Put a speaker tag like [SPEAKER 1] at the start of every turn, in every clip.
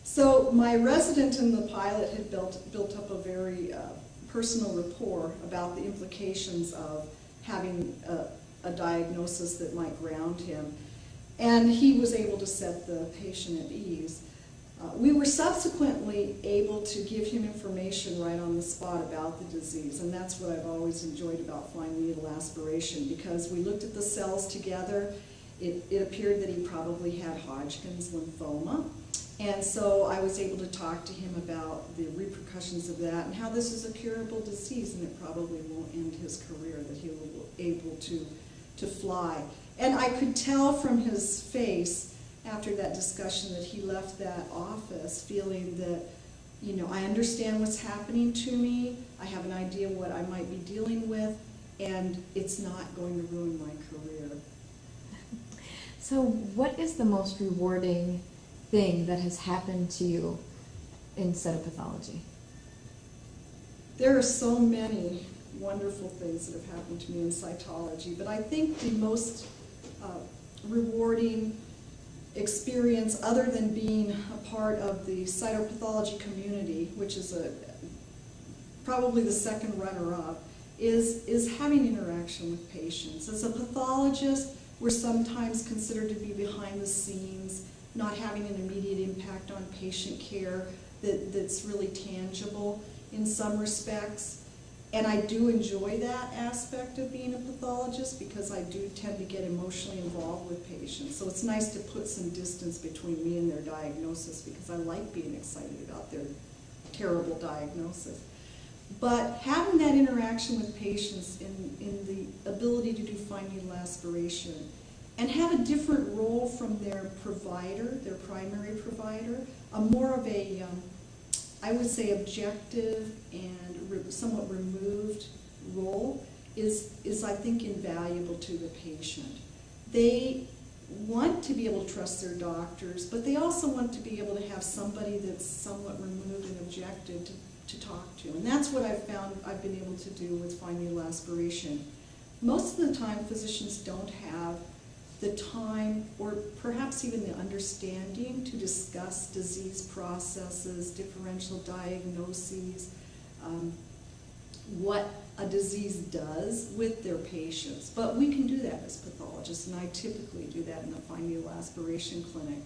[SPEAKER 1] So my resident in the pilot had built up a very personal rapport about the implications of having a diagnosis that might ground him. And he was able to set the patient at ease. We were subsequently able to give him information right on the spot about the disease, and that's what I've always enjoyed about fine needle aspiration, because we looked at the cells together. It appeared that he probably had Hodgkin's lymphoma, and so I was able to talk to him about the repercussions of that and how this is a curable disease, and it probably won't end his career, that he will be able to fly. And I could tell from his face after that discussion that he left that office feeling that, you know, I understand what's happening to me, I have an idea what I might be dealing with, and it's not going to ruin my career.
[SPEAKER 2] So what is the most rewarding thing that has happened to you in cytopathology?
[SPEAKER 1] There are so many wonderful things that have happened to me in cytology, but I think the most rewarding experience, other than being a part of the cytopathology community, which is probably the second runner-up, is having interaction with patients. As a pathologist, we're sometimes considered to be behind the scenes, not having an immediate impact on patient care that's really tangible in some respects. And I do enjoy that aspect of being a pathologist because I do tend to get emotionally involved with patients. So it's nice to put some distance between me and their diagnosis because I like being excited about their terrible diagnosis. But having that interaction with patients in the ability to do fine needle aspiration and have a different role from their provider, their primary provider, a more of a, I would say, objective and somewhat removed role is I think invaluable to the patient. They want to be able to trust their doctors, but they also want to be able to have somebody that's somewhat removed and objective to talk to. And that's what I've found I've been able to do with fine needle aspiration. Most of the time physicians don't have the time or perhaps even the understanding to discuss disease processes, differential diagnoses, what a disease does with their patients. But we can do that as pathologists, and I typically do that in the fine needle aspiration clinic.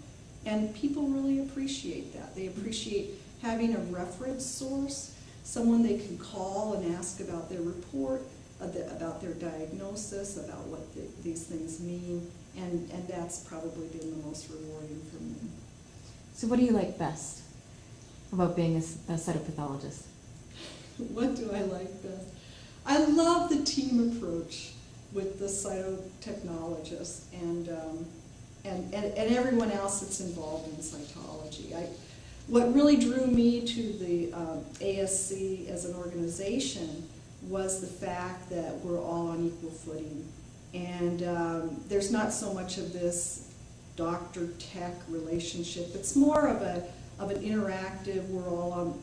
[SPEAKER 1] And people really appreciate that. They appreciate having a reference source, someone they can call and ask about their report, about their diagnosis, about what these things mean, and that's probably been the most rewarding for me.
[SPEAKER 2] So what do you like best about being a cytopathologist?
[SPEAKER 1] What do I like best? I love the team approach with the cytotechnologists and everyone else that's involved in cytology. What really drew me to the ASC as an organization was the fact that we're all on equal footing. And there's not so much of this doctor-tech relationship. It's more of an interactive, we're all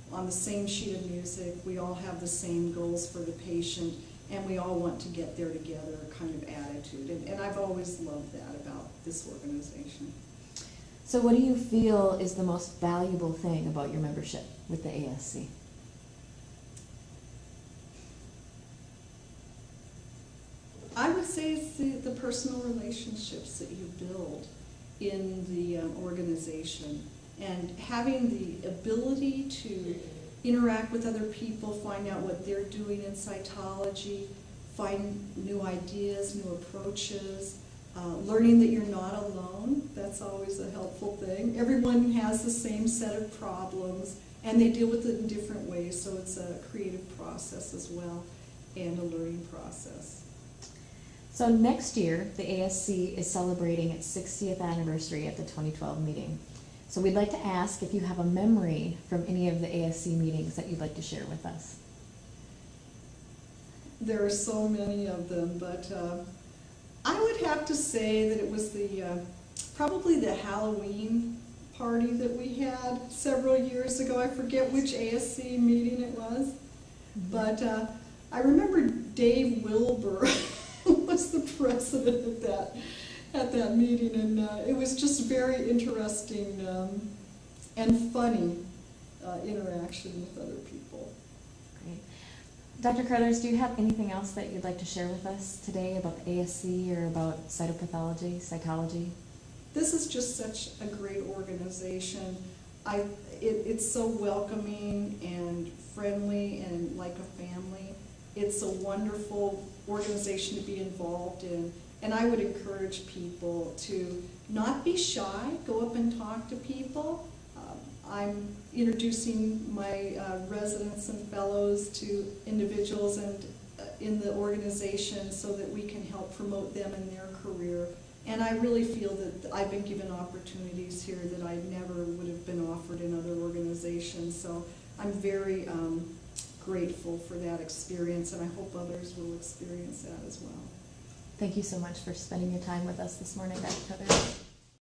[SPEAKER 1] on the same sheet of music, we all have the same goals for the patient, and we all want to get there together kind of attitude. And I've always loved that about this organization.
[SPEAKER 2] So what do you feel is the most valuable thing about your membership with the ASC?
[SPEAKER 1] I would say it's the personal relationships that you build in the organization, and having the ability to interact with other people, find out what they're doing in cytology, find new ideas, new approaches, learning that you're not alone. That's always a helpful thing. Everyone has the same set of problems, and they deal with it in different ways, so it's a creative process as well, and a learning process.
[SPEAKER 2] So next year, the ASC is celebrating its 60th anniversary at the 2012 meeting. So we'd like to ask if you have a memory from any of the ASC meetings that you'd like to share with us.
[SPEAKER 1] There are so many of them, but I would have to say that it was probably the Halloween party that we had several years ago. I forget which ASC meeting it was, but I remember Dave Wilbur was the president at that meeting, and it was just very interesting and funny interaction with other people.
[SPEAKER 2] Great. Dr. Crothers, do you have anything else that you'd like to share with us today about the ASC or about cytopathology, cytology?
[SPEAKER 1] This is just such a great organization. It's so welcoming and friendly and like a family. It's a wonderful organization to be involved in, and I would encourage people to not be shy, go up and talk to people. I'm introducing my residents and fellows to individuals and in the organization so that we can help promote them in their career. And I really feel that I've been given opportunities here that I never would have been offered in other organizations. So I'm very grateful for that experience, and I hope others will experience that as well.
[SPEAKER 2] Thank you so much for spending your time with us this morning, Dr. Crothers.